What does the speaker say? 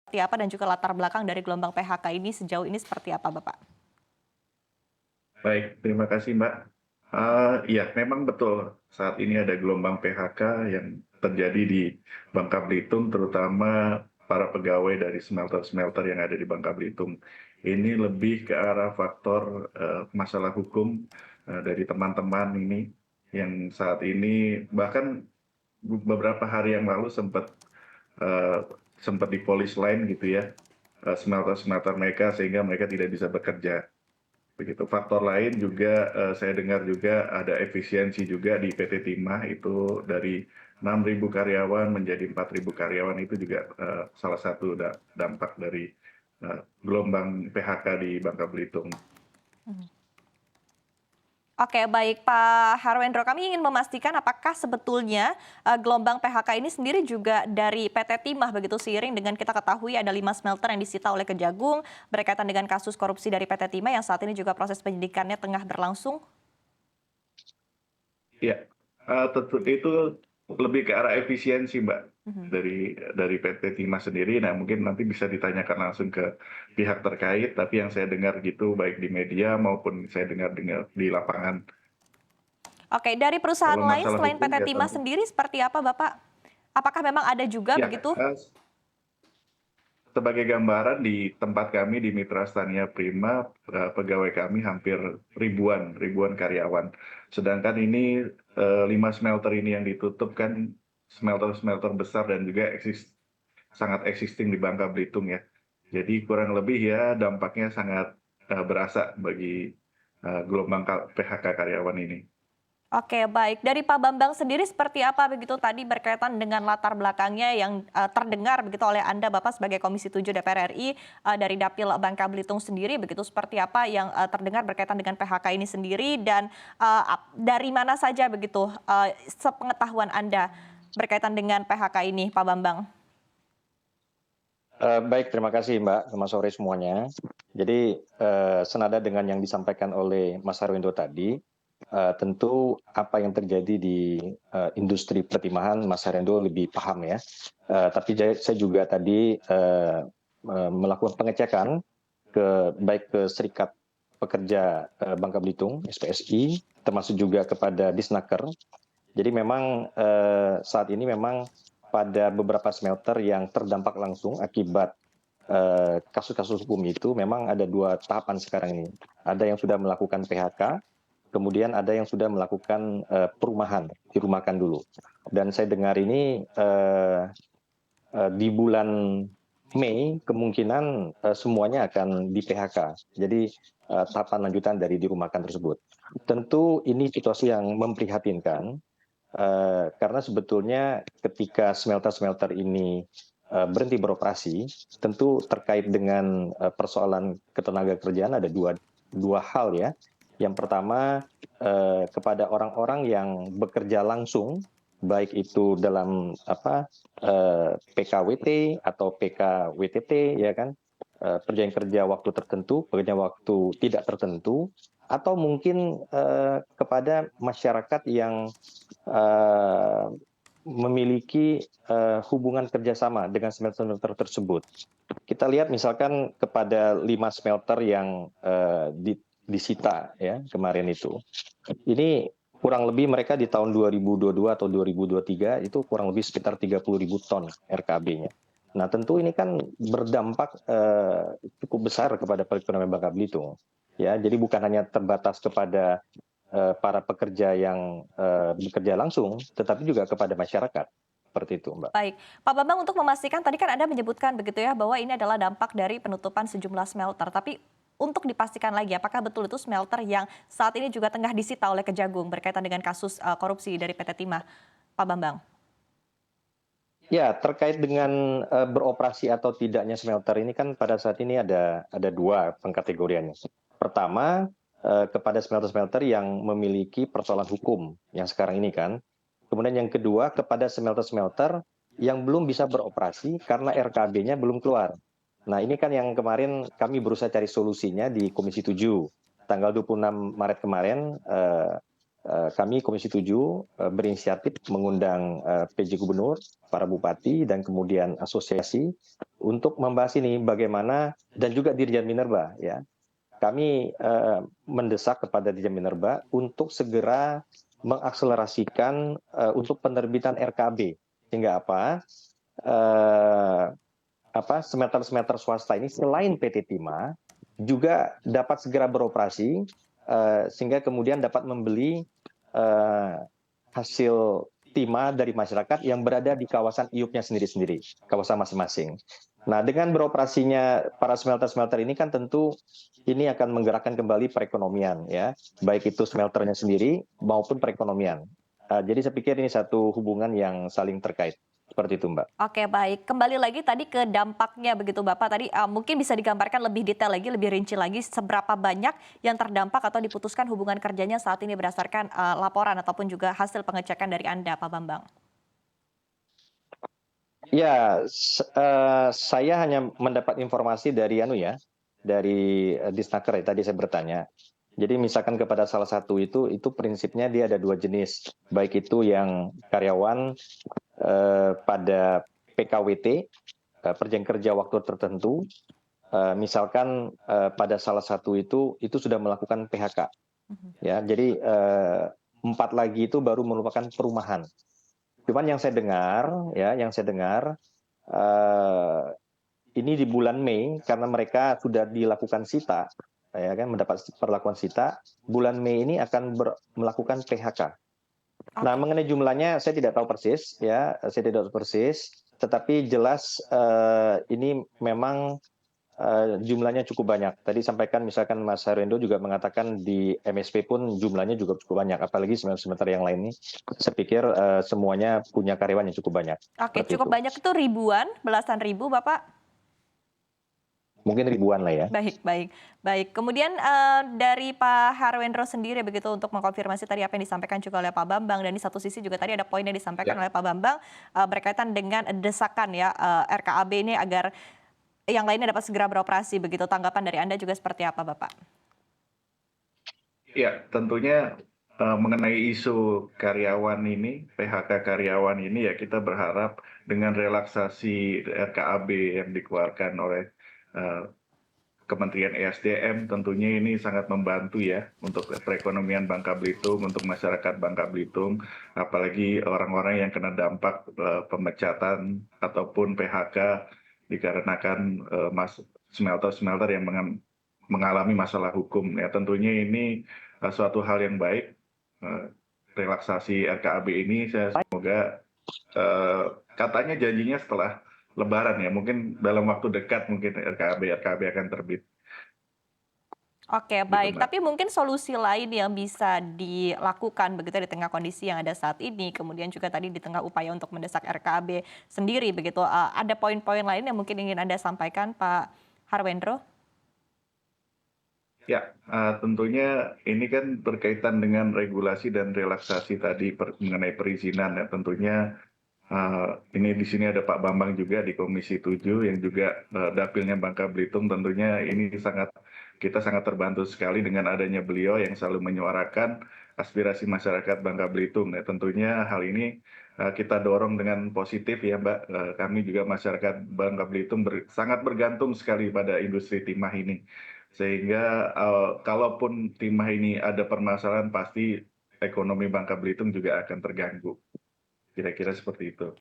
seperti apa dan juga latar belakang dari gelombang PHK ini sejauh ini seperti apa, Bapak? Baik, terima kasih Mbak. Iya, memang betul saat ini ada gelombang PHK yang terjadi di Bangka Belitung, terutama para pegawai dari smelter-smelter yang ada di Bangka Belitung. Ini lebih ke arah faktor masalah hukum dari teman-teman ini yang saat ini bahkan beberapa hari yang lalu eh, sempat dipolis lain gitu ya, smelter-smelter mereka sehingga mereka tidak bisa bekerja. Begitu. Faktor lain juga saya dengar juga ada efisiensi juga di PT Timah itu dari 6.000 karyawan menjadi 4.000 karyawan itu juga salah satu dampak dari gelombang PHK di Bangka Belitung. Oke, baik Pak Harwendro, kami ingin memastikan apakah sebetulnya gelombang PHK ini sendiri juga dari PT Timah begitu seiring dengan kita ketahui ada 5 smelter yang disita oleh Kejagung berkaitan dengan kasus korupsi dari PT Timah yang saat ini juga proses penyidikannya tengah berlangsung. Ya, tentu itu lebih ke arah efisiensi, Mbak, Mhm. dari PT Timah sendiri. Nah, mungkin nanti bisa ditanyakan langsung ke pihak terkait, tapi yang saya dengar gitu baik di media maupun saya dengar-dengar di lapangan. Oke, dari perusahaan Kalau lain masalah selain hukum PT ya Timah tentu. sendiri seperti apa Bapak? Apakah memang ada juga Ya, begitu? sebagai gambaran di tempat kami di Mitra Stania Prima, pegawai kami hampir ribuan karyawan. Sedangkan ini 5 smelter ini yang ditutup kan smelter-smelter besar dan juga sangat existing di Bangka Belitung ya. Jadi kurang lebih ya dampaknya sangat berasa bagi gelombang PHK karyawan ini. Oke, baik. Dari Pak Bambang sendiri seperti apa begitu tadi berkaitan dengan latar belakangnya yang terdengar begitu oleh Anda Bapak sebagai Komisi 7 DPR RI dari Dapil Bangka Belitung sendiri begitu seperti apa yang terdengar berkaitan dengan PHK ini sendiri dan dari mana saja begitu sepengetahuan Anda berkaitan dengan PHK ini Pak Bambang? Baik, terima kasih Mbak. Selamat sore semuanya. Jadi senada dengan yang disampaikan oleh Mas Harwindo tadi, tentu apa yang terjadi di industri pertimahan Mas Harwindo lebih paham ya. Tapi saya juga tadi melakukan pengecekan baik ke Serikat Pekerja Bangka Belitung (SPSI), termasuk juga kepada Disnaker. Jadi memang saat ini memang pada beberapa smelter yang terdampak langsung akibat kasus-kasus hukum itu memang ada 2 tahapan sekarang ini. Ada yang sudah melakukan PHK, kemudian ada yang sudah melakukan perumahan, dirumahkan dulu. Dan saya dengar ini di bulan Mei kemungkinan semuanya akan di PHK. Jadi tahapan lanjutan dari dirumahkan tersebut. Tentu ini situasi yang memprihatinkan karena sebetulnya ketika smelter-smelter ini berhenti beroperasi, tentu terkait dengan persoalan ketenagakerjaan ada dua hal ya. Yang pertama kepada orang-orang yang bekerja langsung, baik itu dalam PKWT atau PKWTT ya kan, perjanjian kerja waktu tertentu, perjanjian waktu tidak tertentu, atau mungkin kepada masyarakat yang memiliki hubungan kerjasama dengan smelter-smelter tersebut. Kita lihat misalkan kepada 5 smelter yang disita ya kemarin itu. Ini kurang lebih mereka di tahun 2022 atau 2023 itu kurang lebih sekitar 30.000 ton RKB-nya. Nah tentu ini kan berdampak cukup besar kepada perekonomian Bangka Belitung. Ya, jadi bukan hanya terbatas kepada para pekerja yang bekerja langsung, tetapi juga kepada masyarakat. Seperti itu, Mbak. Baik, Pak Bambang untuk memastikan tadi kan Anda menyebutkan begitu ya bahwa ini adalah dampak dari penutupan sejumlah smelter. Tapi untuk dipastikan lagi apakah betul itu smelter yang saat ini juga tengah disita oleh Kejagung berkaitan dengan kasus korupsi dari PT Timah, Pak Bambang? Ya, terkait dengan beroperasi atau tidaknya smelter ini kan pada saat ini ada 2 pengkategoriannya. Pertama, kepada smelter-smelter yang memiliki persoalan hukum yang sekarang ini kan. Kemudian yang kedua kepada smelter-smelter yang belum bisa beroperasi karena RKB-nya belum keluar. Nah, ini kan yang kemarin kami berusaha cari solusinya di Komisi 7. Tanggal 26 Maret kemarin kami Komisi 7 berinisiatif mengundang PJ Gubernur, para bupati, dan kemudian asosiasi untuk membahas ini bagaimana, dan juga Dirjen Minerba ya. Kami mendesak kepada Dirjen Minerba untuk segera mengakselerasikan untuk penerbitan RKB, sehingga smelter-smelter swasta ini selain PT Timah juga dapat segera beroperasi, sehingga kemudian dapat membeli hasil timah dari masyarakat yang berada di kawasan IUP-nya sendiri-sendiri, kawasan masing-masing. Nah, dengan beroperasinya para smelter-smelter ini kan tentu ini akan menggerakkan kembali perekonomian ya, baik itu smelternya sendiri maupun perekonomian. Jadi saya pikir ini satu hubungan yang saling terkait. Seperti itu, Mbak. Oke, baik. Kembali lagi tadi ke dampaknya begitu Bapak. Tadi mungkin bisa digambarkan lebih detail lagi, lebih rinci lagi seberapa banyak yang terdampak atau diputuskan hubungan kerjanya saat ini berdasarkan laporan ataupun juga hasil pengecekan dari Anda, Pak Bambang. Ya, saya hanya mendapat informasi dari Disnaker ya, tadi saya bertanya. Jadi misalkan kepada salah satu itu prinsipnya dia ada 2 jenis, baik itu yang karyawan pada PKWT, perjanjian kerja waktu tertentu, misalkan pada salah satu itu sudah melakukan PHK. Ya, jadi 4 lagi itu baru merupakan perumahan. Cuman yang saya dengar ini di bulan Mei karena mereka sudah dilakukan sita, ya kan, mendapat perlakuan sita, bulan Mei ini akan melakukan PHK. Nah, mengenai jumlahnya saya tidak tahu persis, tetapi jelas ini memang jumlahnya cukup banyak. Tadi sampaikan misalkan Mas Harwendo juga mengatakan di MSP pun jumlahnya juga cukup banyak, apalagi smelter yang lain ini. Saya pikir semuanya punya karyawan yang cukup banyak. Oke, cukup banyak itu ribuan, belasan ribu Bapak? Mungkin ribuan lah ya. Baik. Kemudian dari Pak Harwendro sendiri begitu untuk mengkonfirmasi tadi apa yang disampaikan juga oleh Pak Bambang, dan di satu sisi juga tadi ada poin yang disampaikan oleh Pak Bambang berkaitan dengan desakan ya RKAB ini agar yang lainnya dapat segera beroperasi begitu. Tanggapan dari Anda juga seperti apa, Bapak? Ya, tentunya mengenai isu karyawan ini, PHK karyawan ini ya kita berharap dengan relaksasi RKAB yang dikeluarkan oleh Kementerian ESDM tentunya ini sangat membantu ya untuk perekonomian Bangka Belitung, untuk masyarakat Bangka Belitung, apalagi orang-orang yang kena dampak pemecatan ataupun PHK dikarenakan smelter-smelter yang mengalami masalah hukum. Ya, tentunya ini suatu hal yang baik. Relaksasi RKAB ini saya semoga katanya janjinya setelah Lebaran ya, mungkin dalam waktu dekat mungkin RKAB akan terbit. Oke, baik. Tapi mungkin solusi lain yang bisa dilakukan begitu di tengah kondisi yang ada saat ini, kemudian juga tadi di tengah upaya untuk mendesak RKAB sendiri begitu. Ada poin-poin lain yang mungkin ingin Anda sampaikan, Pak Harwendro? Ya, tentunya ini kan berkaitan dengan regulasi dan relaksasi tadi mengenai perizinan ya. Tentunya ini di sini ada Pak Bambang juga di Komisi 7 yang juga dapilnya Bangka Belitung. Tentunya ini kita sangat terbantu sekali dengan adanya beliau yang selalu menyuarakan aspirasi masyarakat Bangka Belitung. Ya, tentunya hal ini kita dorong dengan positif ya Mbak. Kami juga masyarakat Bangka Belitung sangat bergantung sekali pada industri timah ini. Sehingga kalaupun timah ini ada permasalahan pasti ekonomi Bangka Belitung juga akan terganggu. Kira-kira seperti itu.